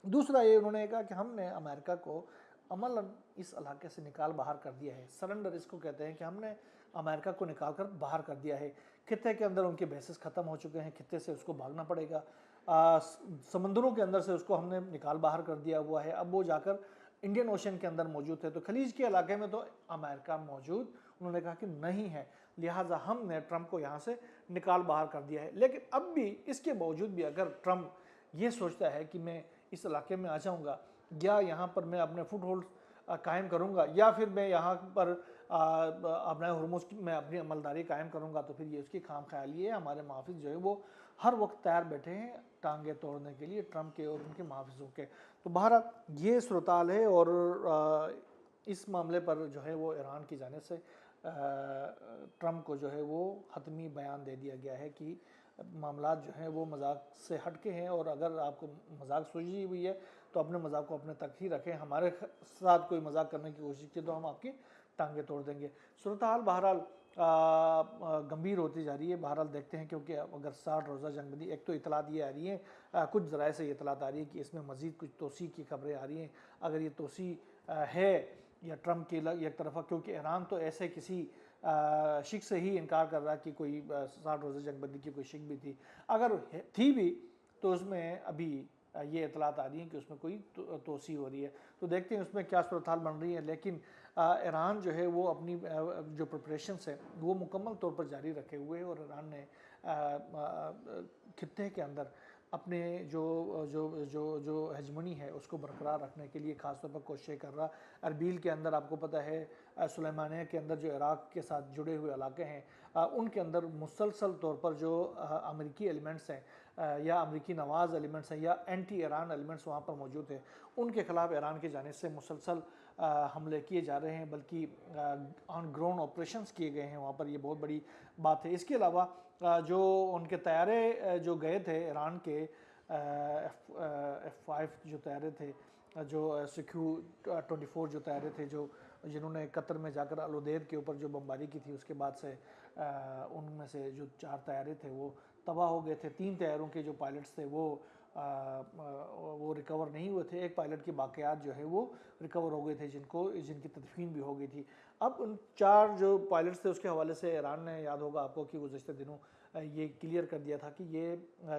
دوسرا یہ انہوں نے کہا کہ ہم نے امریکہ کو عملاً اس علاقے سے نکال باہر کر دیا ہے، سرنڈر اس کو کہتے ہیں کہ ہم نے امریکہ کو نکال کر باہر کر دیا ہے، خطے کے اندر ان کے بیسز ختم ہو چکے ہیں، خطے سے اس کو بھاگنا پڑے گا، سمندروں کے اندر سے اس کو ہم نے نکال باہر کر دیا ہوا ہے، اب وہ جا کر انڈین اوشن کے اندر موجود ہے، تو خلیج کے علاقے میں تو امریکہ موجود انہوں نے کہا کہ نہیں ہے، لہٰذا ہم نے ٹرمپ کو یہاں سے نکال باہر کر دیا ہے۔ لیکن اب بھی اس کے باوجود بھی اگر ٹرمپ یہ سوچتا ہے کہ میں اس علاقے میں آ جاؤں گا یا یہاں پر میں اپنے فٹ ہولڈ قائم کروں گا یا پھر میں یہاں پر اپنا ہرمز میں اپنی عملداری قائم کروں گا، تو پھر یہ اس کی خام خیالی ہے۔ ہمارے محافظ جو ہے وہ ہر وقت تیار بیٹھے ہیں ٹانگیں توڑنے کے لیے ٹرمپ کے اور ان کے محافظوں کے۔ تو بہرحال یہ صورتحال ہے، اور اس معاملے پر جو ہے وہ ایران کی جانب سے ٹرمپ کو جو ہے وہ حتمی بیان دے دیا گیا ہے کہ معاملات جو ہیں وہ مذاق سے ہٹ کے ہیں، اور اگر آپ کو مذاق سوچی ہوئی ہے تو اپنے مذاق کو اپنے تک ہی رکھیں، ہمارے ساتھ کوئی مذاق کرنے کی کوشش کی تو ہم آپ کی ٹانگیں توڑ دیں گے۔ صورتحال بہرحال گمبھیر ہوتی جا رہی ہے، بہرحال دیکھتے ہیں، کیونکہ اگر 60 روزہ جنگ بندی، ایک تو اطلاعات یہ آ رہی ہیں، کچھ ذرائع سے یہ اطلاعات آ رہی ہے کہ اس میں مزید کچھ توسیع کی خبریں آ رہی ہیں، اگر یہ توسیع ہے یا ٹرمپ کی ایک طرفہ، کیونکہ ایران تو ایسے کسی شک سے ہی انکار کر رہا کہ کوئی 60 روزہ جنگ بندی کی کوئی شک بھی تھی، اگر تھی بھی تو اس میں ابھی یہ اطلاعات آ رہی ہیں کہ اس میں کوئی توسیع ہو رہی ہے، تو دیکھتے ہیں اس میں کیا صورتحال بن رہی ہے۔ لیکن ایران جو ہے وہ اپنی جو پریپریشنز ہے وہ مکمل طور پر جاری رکھے ہوئے ہیں، اور ایران نے خطے کے اندر اپنے جو ہیجمنی ہے اس کو برقرار رکھنے کے لیے خاص طور پر کوششیں کر رہا۔ اربیل کے اندر آپ کو پتہ ہے، سلیمانیہ کے اندر جو عراق کے ساتھ جڑے ہوئے علاقے ہیں، ان کے اندر مسلسل طور پر جو امریکی ایلیمنٹس ہیں یا امریکی نواز ایلیمنٹس ہیں یا اینٹی ایران ایلیمنٹس وہاں پر موجود ہیں، ان کے خلاف ایران کی جانب سے مسلسل حملے کیے جا رہے ہیں، بلکہ آن گراؤنڈ آپریشنز کیے گئے ہیں وہاں پر، یہ بہت بڑی بات ہے۔ اس کے علاوہ جو ان کے طیارے جو گئے تھے ایران کے F-5 جو طیارے تھے، جو Su-24 جو طیارے تھے، جنہوں نے قطر میں جا کر العدید کے اوپر جو بمباری کی تھی، اس کے بعد سے ان میں سے جو 4 طیارے تھے وہ تباہ ہو گئے تھے، 3 طیاروں کے جو پائلٹس تھے وہ ریکور نہیں ہوئے تھے، ایک پائلٹ کی باقیات جو ہے وہ ریکور ہو گئے تھے، جن کی تدفین بھی ہو گئی تھی۔ اب ان 4 جو پائلٹس تھے اس کے حوالے سے ایران نے، یاد ہوگا آپ کو کہ گزشتہ دنوں یہ کلیئر کر دیا تھا کہ یہ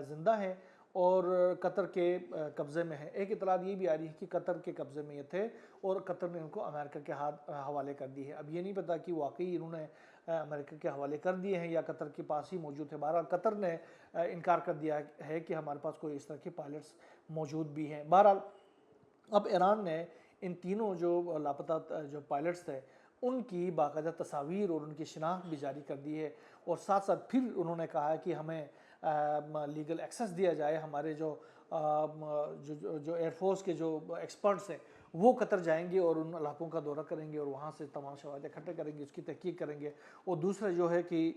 زندہ ہیں اور قطر کے قبضے میں ہے۔ ایک اطلاع یہ بھی آ رہی ہے کہ قطر کے قبضے میں یہ تھے اور قطر نے ان کو امریکہ کے حوالے کر دی ہے۔ اب یہ نہیں پتا کہ واقعی انہوں نے امریکہ کے حوالے کر دیے ہیں یا قطر کے پاس ہی موجود تھے۔ بہرحال قطر نے انکار کر دیا ہے کہ ہمارے پاس کوئی اس طرح کے پائلٹس موجود بھی ہیں۔ بہرحال اب ایران نے ان تینوں جو لاپتہ جو پائلٹس تھے ان کی باقاعدہ تصاویر اور ان کی شناخت بھی جاری کر دی ہے، اور ساتھ ساتھ پھر انہوں نے کہا ہے کہ ہمیں لیگل ایکسس دیا جائے، ہمارے جو ایئر فورس کے جو ایکسپرٹس ہیں وہ قطر جائیں گے اور ان علاقوں کا دورہ کریں گے اور وہاں سے تمام شواہد اکٹھے کریں گے، اس کی تحقیق کریں گے، اور دوسرے جو ہے کہ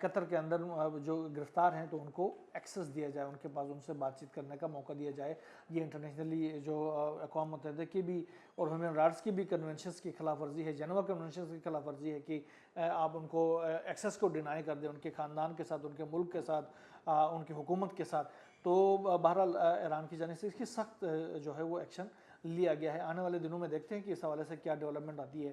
قطر کے اندر جو گرفتار ہیں تو ان کو ایکسس دیا جائے، ان کے پاس ان سے بات چیت کرنے کا موقع دیا جائے۔ یہ انٹرنیشنلی جو اقوام متحدہ کی بھی اور ہیومن رائٹس کی بھی کنونشنز کی خلاف ورزی ہے، جنیوا کنونشنز کی خلاف ورزی ہے کہ آپ ان کو ایکسس کو ڈینائی کر دیں، ان کے خاندان کے ساتھ، ان کے ملک کے ساتھ، ان کی حکومت کے ساتھ۔ تو بہرحال ایران کی جانب سے اس کی سخت جو ہے وہ ایکشن لیا گیا ہے۔ آنے والے دنوں میں دیکھتے ہیں کہ اس حوالے سے کیا ڈیولپمنٹ آتی ہے۔